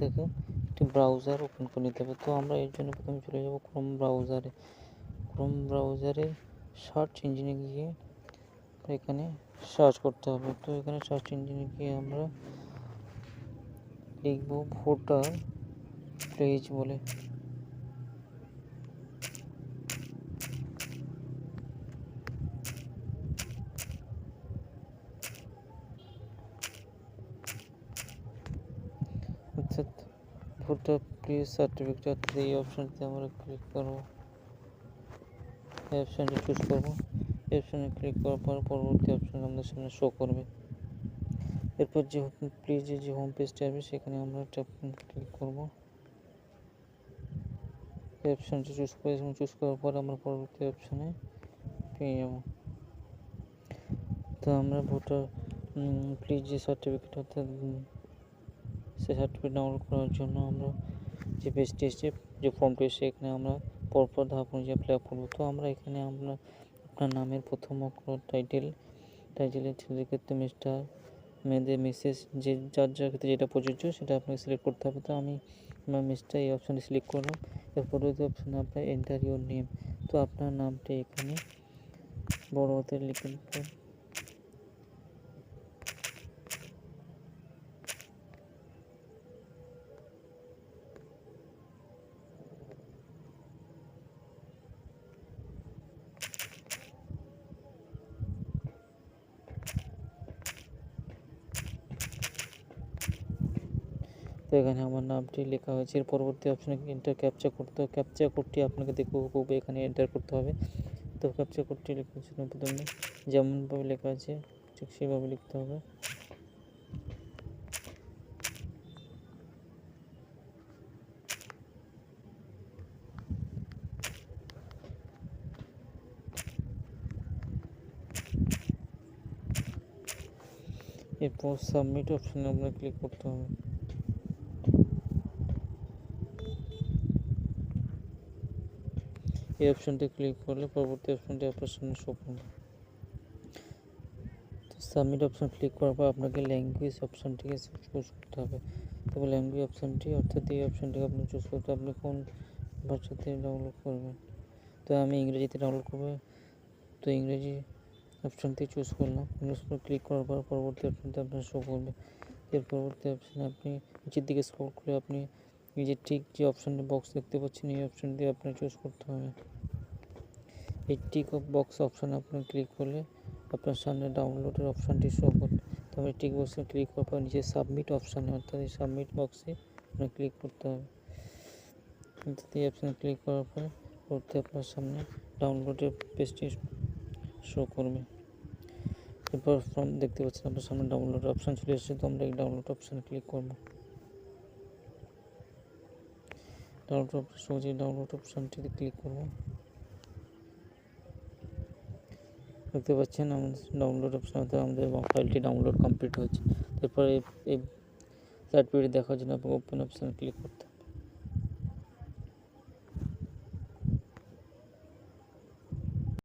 থেকে একটি browser open করে নিতে হবে। তো আমরা এর জন্য প্রথমে চলে যাব ক্রোম ব্রাউজারে সার্চ ইঞ্জিনে গিয়ে এখানে সার্চ করতে হবে। তো এখানে সার্চ ইঞ্জিনে গিয়ে আমরা লিখব ভোটার পেজ বলে। অর্থাৎ ভোটার প্লেস সার্টিফিকেট, অর্থাৎ এই অপশানটিতে আমরা ক্লিক করবো। এই অপশানটি চুজ করবো। এই অপশানে ক্লিক করার পর পরবর্তী অপশান আমাদের সামনে শো করবে। এরপর যে পেজের যে হোম পেজটা আসবে সেখানে আমরা ক্লিক করবো। এই অপশানটি চুজ করার পর আমরা পরবর্তী অপশানে পেয়ে যাব। তো আমরা ভোটার প্লিজ যে সার্টিফিকেট, অর্থাৎ সেই সার্টিফিকেট ডাউনলোড করার জন্য আমরা যে পেজটি এসছে, যে ফর্মটি এসছে, এখানে আমরা পরপর ধাপ অনুযায়ী ফিল আপ করবো। তো আমরা এখানে আপনার নামের প্রথম অক্ষর, টাইটেলের ছেলের ক্ষেত্রে মিস্টার, মেয়েদের মিসেস, যে যার ক্ষেত্রে যেটা প্রযোজ্য সেটা আপনাকে সিলেক্ট করতে হবে। তো আমি আমার মিস্টার এই অপশানে সিলেক্ট করলাম। এর পরবর্তী অপশানে আপনার এন্টার ইউর নেম। তো আপনার নামটি এখানে বড় হাতে লিখে দিতে। তো এখানে আমার নামটি লেখা হয়েছে। এর পরবর্তী অপশানে এন্টার ক্যাপচা করতে হবে। ক্যাপচা কোডটি আপনাকে দেখে এখানে এন্টার করতে হবে। তো ক্যাপচা কোডটি লেখার জন্য প্রথমে যেমনভাবে লেখা আছে ঠিক সেভাবে লিখতে হবে। এরপর সাবমিট অপশানে আপনার ক্লিক করতে হবে। এই অপশানটি ক্লিক করলে পরবর্তী অপশানটি আপনার সামনে শো করবে। তো সাবমিট অপশান ক্লিক করার পর আপনাকে ল্যাঙ্গুয়েজ অপশানটিকে চুজ করতে হবে। তবে ল্যাঙ্গুয়েজ অপশানটি, অর্থাৎ এই অপশানটিকে আপনি চুজ করতে, আপনি কোন ভাষাতে ডাউনলোড করবেন। তো আমি ইংরেজিতে ডাউনলোড করবো। তো ইংরেজি অপশানটি চুজ করলাম। ইংরেজি ক্লিক করার পর পরবর্তী অপশানটি আপনার শো করবে। এর পরবর্তী অপশানে আপনি নিচের দিকে স্ক্রল করে আপনি নিজের ঠিক যে অপশানটি বক্স দেখতে পাচ্ছেন এই অপশানটি আপনার চুজ করতে হবে। এই টিক বক্স অপশানে আপনার ক্লিক করলে আপনার সামনে ডাউনলোডের অপশানটি শো করবে। তবে টিক বক্সে ক্লিক করার পর নিচে সাবমিট অপশানে, অর্থাৎ এই সাবমিট বক্সে আপনার ক্লিক করতে হবে। এই অপশানে ক্লিক করার পর পরবর্তী আপনার সামনে ডাউনলোডের পেজটি শো করবে। এরপর ফর্ম দেখতে পাচ্ছেন আপনার সামনে ডাউনলোড অপশান চলে এসেছে। তো আমরা এই ডাউনলোড অপশানে ক্লিক করবো। ডাউনলোড অপশানটিতে ক্লিক করবো। দেখতে পাচ্ছেন আমাদের ডাউনলোড অপশানে আমাদের ফাইলটি ডাউনলোড কমপ্লিট হয়েছে। তারপরে এই সার্টিফিকেট দেখার জন্য আপনাকে ওপেন অপশানে ক্লিক করতে হবে।